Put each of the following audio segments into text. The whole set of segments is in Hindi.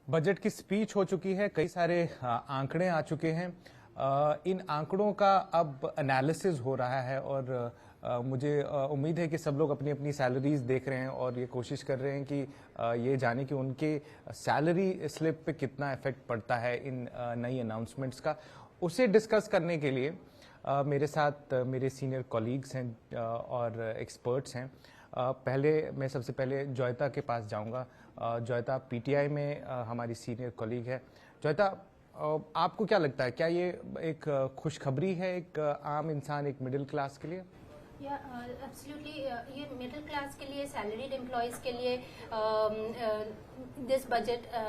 बजट की स्पीच हो चुकी है, कई सारे आंकड़े आ चुके हैं। इन आंकड़ों का अब एनालिसिस हो रहा है और मुझे उम्मीद है कि सब लोग अपनी अपनी सैलरीज देख रहे हैं और ये कोशिश कर रहे हैं कि ये जाने कि उनके सैलरी स्लिप पे कितना इफेक्ट पड़ता है इन नई अनाउंसमेंट्स का। उसे डिस्कस करने के लिए मेरे साथ मेरे सीनियर कॉलीग्स हैं और एक्सपर्ट्स हैं। मैं सबसे पहले जोयता के पास जाऊंगा। जोयता पीटीआई में हमारी सीनियर कॉलीग है। जोयता, आपको क्या लगता है, क्या ये एक खुशखबरी है एक आम इंसान, एक मिडिल क्लास के लिए? एब्सोल्युटली, ये मिडिल क्लास के लिए, सैलरीड एम्प्लॉयज के लिए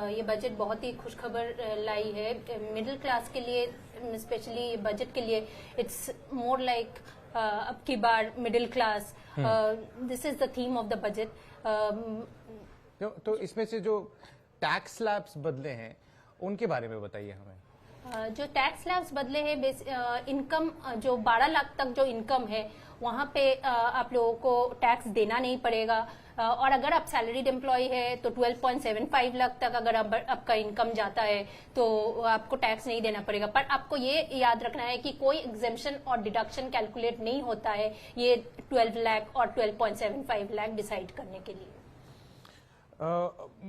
ये बजट बहुत ही खुशखबर लाई है। मिडिल क्लास के लिए स्पेशली बजट के लिए इट्स मोर लाइक अब की बार middle class, this is the theme of the budget. तो इसमें से जो टैक्स स्लैब्स बदले हैं उनके बारे में बताइए हमें। जो टैक्स स्लैब्स बदले हैं, इनकम जो 12 लाख तक जो इनकम है वहां पे आप लोगों को टैक्स देना नहीं पड़ेगा। और अगर आप सैलरीड एम्प्लॉय है तो 12.75 लाख तक अगर आपका इनकम जाता है तो आपको टैक्स नहीं देना पड़ेगा। पर आपको ये याद रखना है कि कोई एग्जेम्पशन और डिडक्शन कैलकुलेट नहीं होता है ये 12 लाख और 12.75 लाख डिसाइड करने के लिए।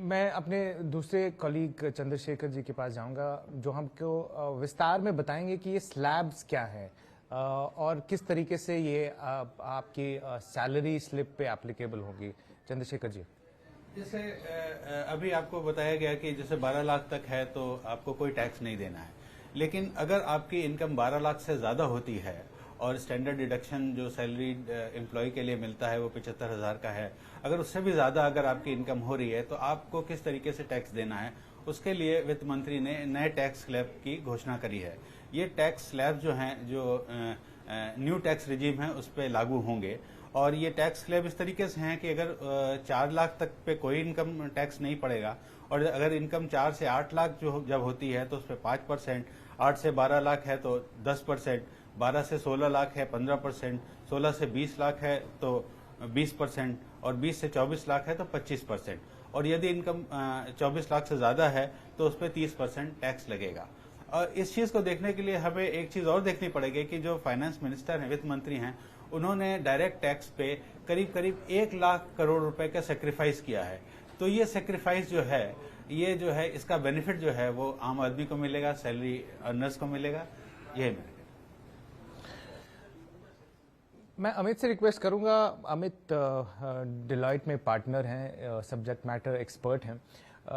मैं अपने दूसरे कॉलीग चंद्रशेखर जी के पास जाऊंगा जो हमको विस्तार में बताएंगे कि ये स्लैब्स क्या है और किस तरीके से ये आपकी सैलरी स्लिप पे एप्लीकेबल होगी। चंद्रशेखर जी, जैसे अभी आपको बताया गया कि जैसे 12 लाख तक है तो आपको कोई टैक्स नहीं देना है, लेकिन अगर आपकी इनकम 12 लाख से ज्यादा होती है और स्टैंडर्ड डिडक्शन जो सैलरीड एम्प्लॉय के लिए मिलता है वो 75,000 का है, अगर उससे भी ज्यादा अगर आपकी इनकम हो रही है तो आपको किस तरीके से टैक्स देना है, उसके लिए वित्त मंत्री ने नए टैक्स स्लैब की घोषणा करी है। ये टैक्स स्लैब जो हैं, जो न्यू टैक्स रिजीम है उस पर लागू होंगे और ये टैक्स स्लैब इस तरीके से हैं कि अगर 4 लाख तक पे कोई इनकम टैक्स नहीं पड़ेगा और अगर इनकम 4 से 8 लाख जो जब होती है तो उस पर 5%, 8 से 12 लाख है तो 10%, 12 से 16 लाख है 15%, 16 से 20 लाख है तो 20% और 20 से 24 लाख है तो 25%, और यदि इनकम 24 लाख से ज्यादा है तो उस पर 30% टैक्स लगेगा। और इस चीज को देखने के लिए हमें एक चीज और देखनी पड़ेगी कि जो फाइनेंस मिनिस्टर हैं, वित्त मंत्री हैं, उन्होंने डायरेक्ट टैक्स पे करीब करीब 1 लाख करोड़ रुपए का सेक्रीफाइस किया है। तो ये सेक्रीफाइस जो है इसका बेनिफिट जो है वो आम आदमी को मिलेगा, सैलरी अर्नर्स को मिलेगा। यही मिलेगा। मैं अमित से रिक्वेस्ट करूंगा। अमित डिलॉयट में पार्टनर हैं, सब्जेक्ट मैटर एक्सपर्ट हैं,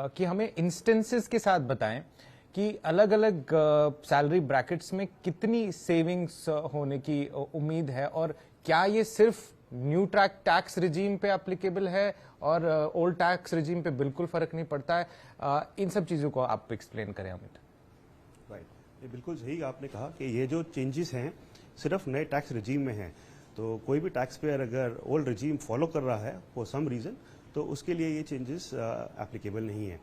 कि हमें इंस्टेंसेस के साथ बताएं कि अलग अलग सैलरी ब्रैकेट्स में कितनी सेविंग्स होने की उम्मीद है और क्या ये सिर्फ न्यू टैक्स रिजीम पे एप्लीकेबल है और ओल्ड टैक्स रिजीम पे बिल्कुल फर्क नहीं पड़ता है। इन सब चीजों को आप एक्सप्लेन करें अमित। राइट, ये बिल्कुल सही आपने कहा कि ये जो चेंजेस हैं सिर्फ नए टैक्स रिजीम में हैं। तो कोई भी टैक्स पेयर अगर ओल्ड रिजीम फॉलो कर रहा है फॉर सम रीजन तो उसके लिए ये चेंजेस एप्लीकेबल नहीं है।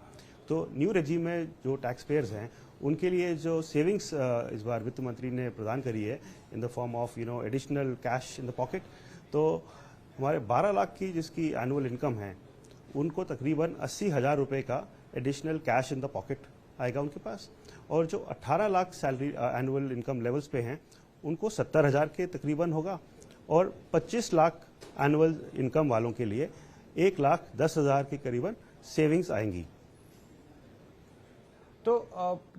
तो न्यू रिजीम में जो टैक्स पेयर्स हैं उनके लिए जो सेविंग्स इस बार वित्त मंत्री ने प्रदान करी है in the form of additional cash in the pocket, तो हमारे 12 लाख की जिसकी एनुअल इनकम है उनको तकरीबन 80,000 रुपए का additional cash in the pocket आएगा उनके पास, और जो 18 lakh salary annual income levels पे हैं उनको 70,000 के तकरीबन होगा, और 25 लाख एनुअल इनकम वालों के लिए 1,10,000 के करीबन सेविंग्स आएंगी। तो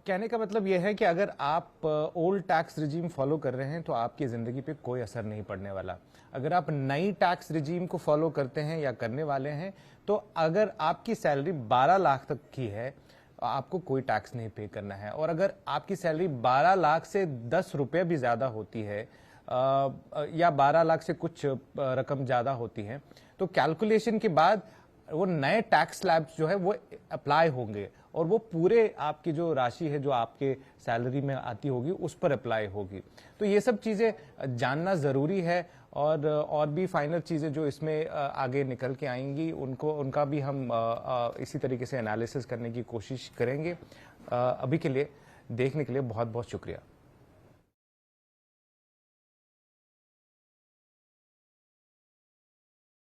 कहने का मतलब यह है कि अगर आप ओल्ड टैक्स रिजीम फॉलो कर रहे हैं तो आपकी जिंदगी पे कोई असर नहीं पड़ने वाला। अगर आप नई टैक्स रिजीम को फॉलो करते हैं या करने वाले हैं तो अगर आपकी सैलरी 12 लाख तक की है आपको कोई टैक्स नहीं पे करना है, और अगर आपकी सैलरी 12 लाख से 10 रुपये भी ज्यादा होती है या 12 लाख से कुछ रकम ज्यादा होती है तो कैलकुलेशन के बाद वो नए टैक्स स्लैब्स जो है वो अप्लाई होंगे और वो पूरे आपकी जो राशि है जो आपके सैलरी में आती होगी उस पर अप्लाई होगी। तो ये सब चीजें जानना जरूरी है और भी फाइनल चीजें जो इसमें आगे निकल के आएंगी उनका भी हम इसी तरीके से एनालिसिस करने की कोशिश करेंगे। अभी के लिए देखने के लिए बहुत बहुत शुक्रिया।